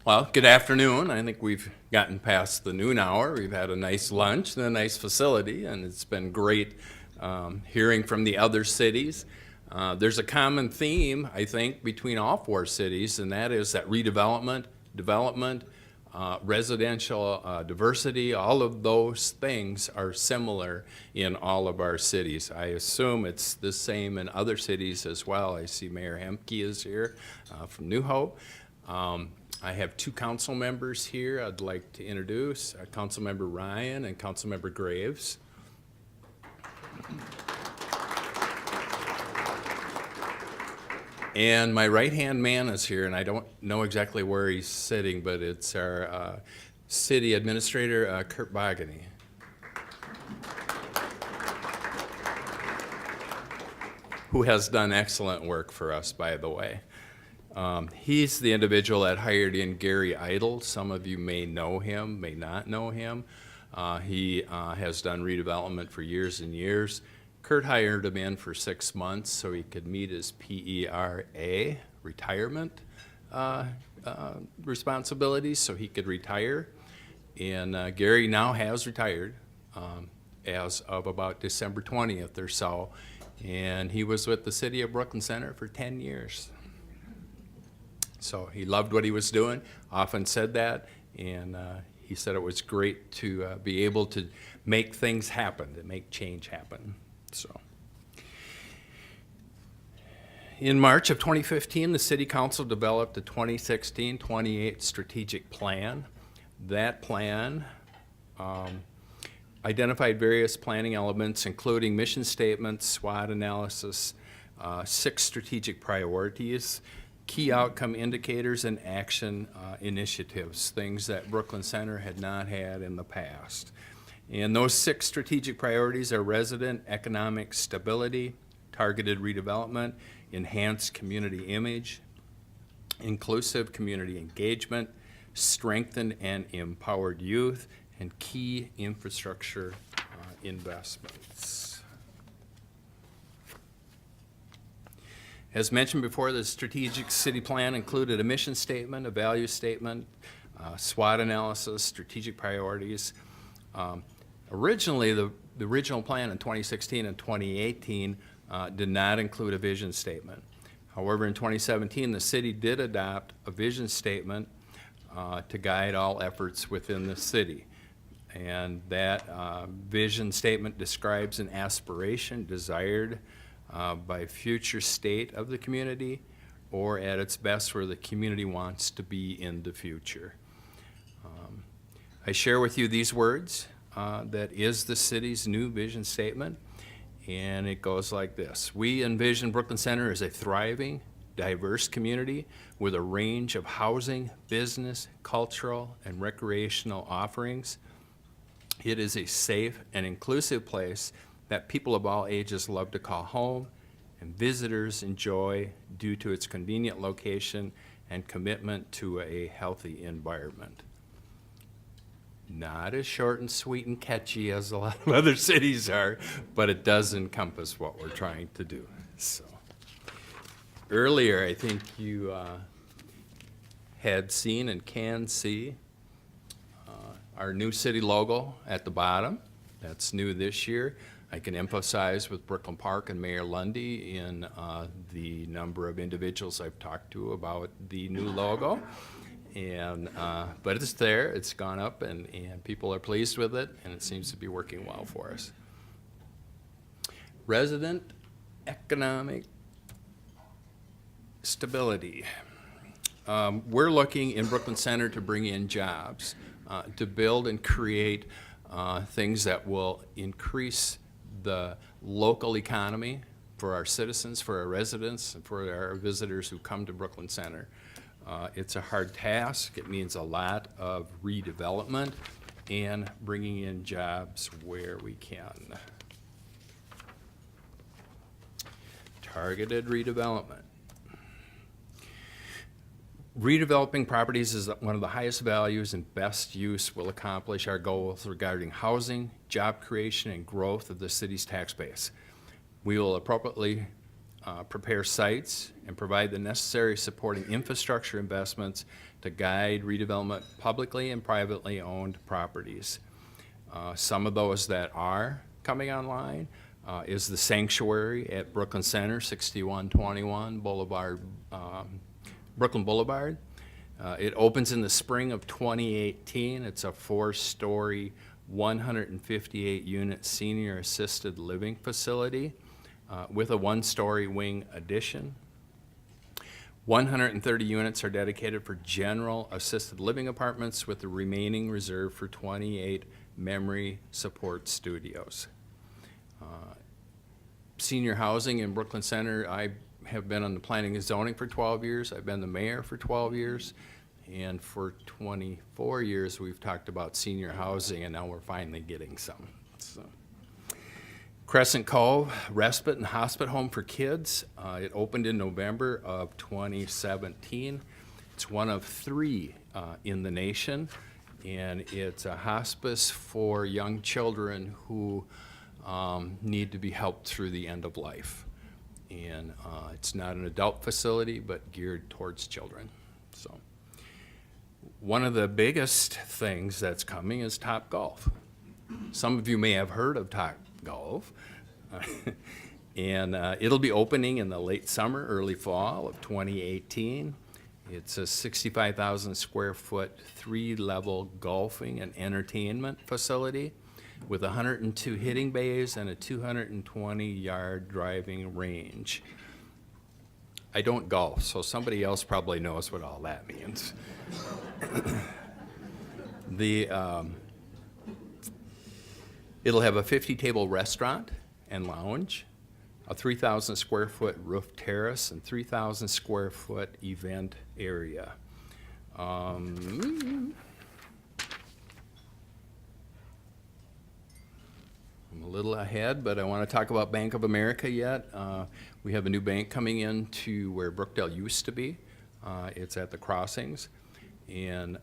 Well, good afternoon. I think we've gotten past the noon hour. We've had a nice lunch and a nice facility, and it's been great hearing from the other cities. There's a common theme, I think, between all four cities, and that is that redevelopment, development, residential diversity, all of those things are similar in all of our cities. I assume it's the same in other cities as well. I see Mayor Hemke is here from New Hope. I have two council members here I'd like to introduce, Councilmember Ryan and Councilmember Graves. And my right-hand man is here, and I don't know exactly where he's sitting, but it's our city administrator, Kurt Bogany. Who has done excellent work for us, by the way. He's the individual that hired in Gary Idle. Some of you may know him, may not know him. He has done redevelopment for years and years. Kurt hired him in for 6 months so he could meet his PERA, retirement responsibilities, so he could retire. And Gary now has retired as of about December 20th or so. And he was with the City of Brooklyn Center for 10 years. So he loved what he was doing, often said that, and he said it was great to be able to make things happen, to make change happen. So, in March of 2015, the City Council developed the 2016-28 strategic plan. That plan identified various planning elements, including mission statements, SWOT analysis, 6 strategic priorities, key outcome indicators, and action initiatives, things that Brooklyn Center had not had in the past. And those 6 strategic priorities are resident economic stability, targeted redevelopment, enhanced community image, inclusive community engagement, strengthened and empowered youth, and key infrastructure investments. As mentioned before, the strategic city plan included a mission statement, a value statement, SWOT analysis, strategic priorities. Originally, the original plan in 2016 and 2018 did not include a vision statement. However, in 2017, the city did adopt a vision statement to guide all efforts within the city. And that vision statement describes an aspiration desired by future state of the community, or at its best where the community wants to be in the future. I share with you these words. That is the city's new vision statement, and it goes like this. We envision Brooklyn Center as a thriving, diverse community with a range of housing, business, cultural, and recreational offerings. It is a safe and inclusive place that people of all ages love to call home, and visitors enjoy due to its convenient location and commitment to a healthy environment. Not as short and sweet and catchy as a lot of other cities are, but it does encompass what we're trying to do. So, earlier, I think you had seen and can see our new city logo at the bottom. That's new this year. I can emphasize with Brooklyn Park and Mayor Lundy in the number of individuals I've talked to about the new logo. And but it's there, it's gone up, and people are pleased with it, and it seems to be working well for us. Resident economic stability. We're looking in Brooklyn Center to bring in jobs, to build and create things that will increase the local economy for our citizens, for our residents, and for our visitors who come to Brooklyn Center. It's a hard task. It means a lot of redevelopment and bringing in jobs where we can. Targeted redevelopment. Redeveloping properties is one of the highest values and best use will accomplish our goals regarding housing, job creation, and growth of the city's tax base. We will appropriately prepare sites and provide the necessary supporting infrastructure investments to guide redevelopment publicly and privately owned properties. Some of those that are coming online is the sanctuary at Brooklyn Center, 6121 Boulevard, Brooklyn Boulevard. It opens in the spring of 2018. It's a 4-story, 158-unit senior assisted living facility with a 1-story wing addition. 130 units are dedicated for general assisted living apartments, with the remaining reserved for 28 memory support studios. Senior housing in Brooklyn Center, I have been on the planning and zoning for 12 years. I've been the mayor for 12 years. And for 24 years, we've talked about senior housing, and now we're finally getting some. So. Crescent Cove Respite and Hospice Home for Kids. It opened in November of 2017. It's one of 3 in the nation, and it's a hospice for young children who need to be helped through the end of life. And it's not an adult facility, but geared towards children. So, one of the biggest things that's coming is Top Golf. Some of you may have heard of Top Golf. And it'll be opening in the late summer, early fall of 2018. It's a 65,000 square foot, 3-level golfing and entertainment facility with 102 hitting bays and a 220-yard driving range. I don't golf, so somebody else probably knows what all that means. It'll have a 50-table restaurant and lounge, a 3,000 square foot roof terrace, and 3,000 square foot event area. I'm a little ahead, but I want to talk about Bank of America yet. We have a new bank coming in to where Brookdale used to be. It's at the crossings. And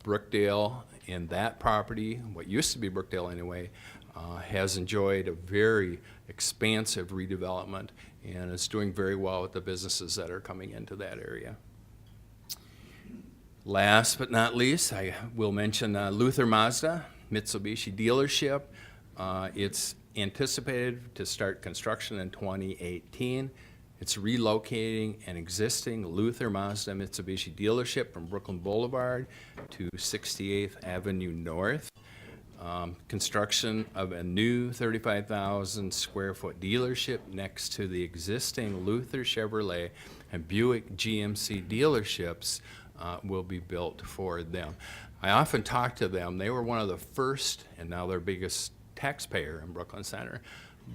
Brookdale, and that property, what used to be Brookdale anyway, has enjoyed a very expansive redevelopment, and it's doing very well with the businesses that are coming into that area. Last but not least, I will mention Luther Mazda Mitsubishi dealership. It's anticipated to start construction in 2018. It's relocating an existing Luther Mazda Mitsubishi dealership from Brooklyn Boulevard to 68th Avenue North. Construction of a new 35,000 square foot dealership next to the existing Luther Chevrolet and Buick GMC dealerships will be built for them. I often talk to them. They were one of the first, and now their biggest taxpayer in Brooklyn Center,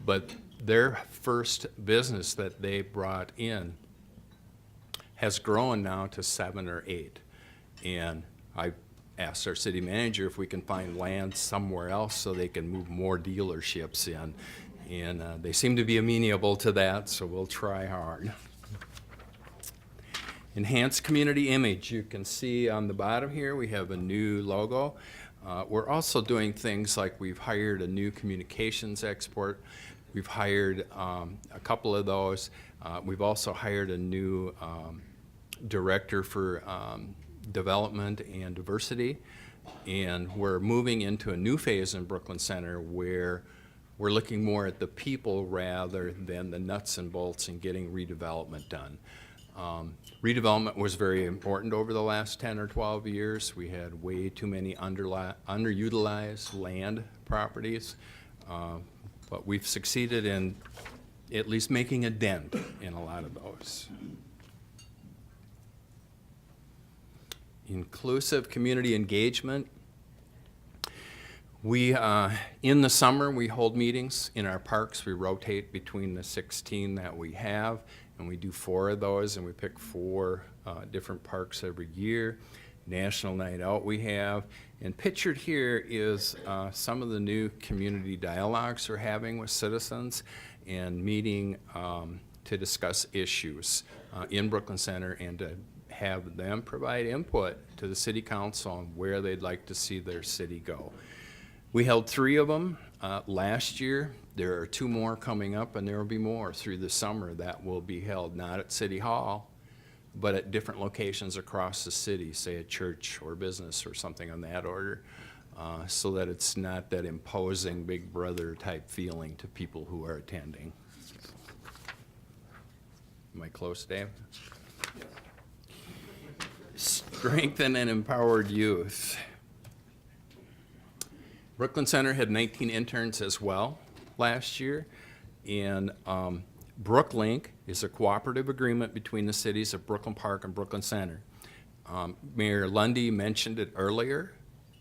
but their first business that they brought in has grown now to 7 or 8. And I asked our city manager if we can find land somewhere else so they can move more dealerships in. And they seem to be amenable to that, so we'll try hard. Enhanced community image. You can see on the bottom here we have a new logo. We're also doing things like we've hired a new communications expert. We've hired a couple of those. We've also hired a new director for development and diversity. And we're moving into a new phase in Brooklyn Center where we're looking more at the people rather than the nuts and bolts and getting redevelopment done. Redevelopment was very important over the last 10 or 12 years. We had way too many underutilized land properties, but we've succeeded in at least making a dent in a lot of those. Inclusive community engagement. We, in the summer, we hold meetings in our parks. We rotate between the 16 that we have, and we do 4 of those, and we pick 4 different parks every year. National Night Out we have. And pictured here is some of the new community dialogues we're having with citizens and meeting to discuss issues in Brooklyn Center and to have them provide input to the city council on where they'd like to see their city go. We held 3 of them last year There are 2 more coming up, and there will be more through the summer that will be held, not at City Hall, but at different locations across the city, say a church or business or something on that order, so that it's not that imposing Big Brother type feeling to people who are attending. Am I close, Dave? Strengthen and empowered youth. Brooklyn Center had 19 interns as well last year, and BrookLink is a cooperative agreement between the cities of Brooklyn Park and Brooklyn Center. Mayor Lundy mentioned it earlier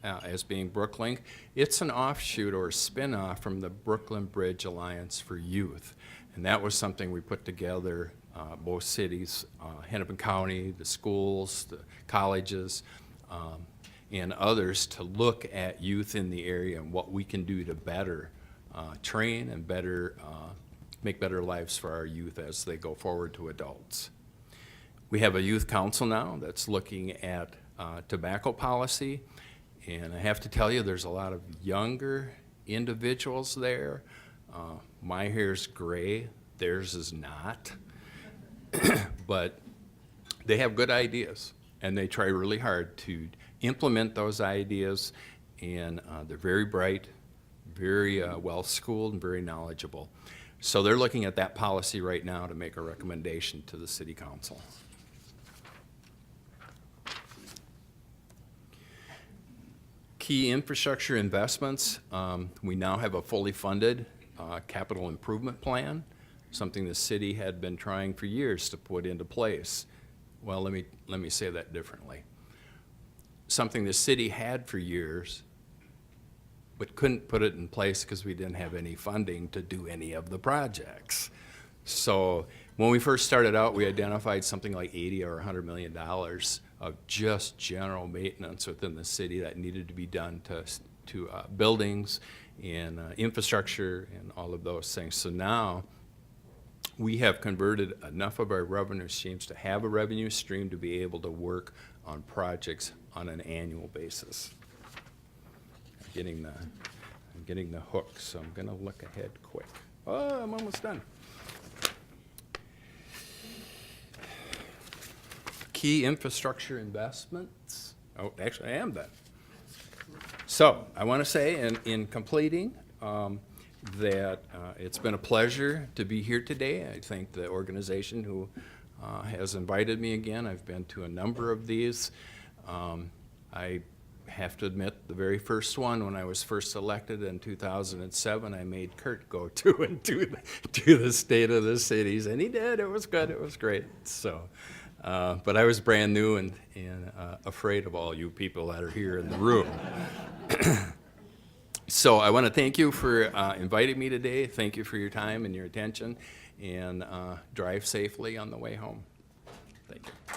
as being BrookLink. It's an offshoot or a spin-off from the Brooklyn Bridge Alliance for Youth, and that was something we put together, both cities, Hennepin County, the schools, the colleges, and others, to look at youth in the area and what we can do to better train and better make better lives for our youth as they go forward to adults. We have a youth council now that's looking at tobacco policy, and I have to tell you, there's a lot of younger individuals there. My hair's gray, theirs is not, but they have good ideas, and they try really hard to implement those ideas, and they're very bright, very well-schooled, and very knowledgeable. So they're looking at that policy right now to make a recommendation to the City Council. Key infrastructure investments. We now have a fully funded capital improvement plan, something the city had been trying for years to put into place. Well, let me say that differently. Something the city had for years, but couldn't put it in place because we didn't have any funding to do any of the projects. So when we first started out, we identified something like $80 or $100 million of just general maintenance within the city that needed to be done to buildings and infrastructure and all of those things. So now we have converted enough of our revenue streams to have a revenue stream to be able to work on projects on an annual basis. I'm getting the hook, so I'm going to look ahead quick. Oh, I'm almost done. Key infrastructure investments. Oh, actually, I am done. So I want to say in completing that it's been a pleasure to be here today. I thank the organization who has invited me again. I've been to a number of these. I have to admit, the very first one, when I was first elected in 2007, I made Kurt go to and do the State of the Cities, and he did. It was good. It was great. So, but I was brand new and afraid of all you people that are here in the room. So I want to thank you for inviting me today. Thank you for your time and your attention, and drive safely on the way home. Thank you.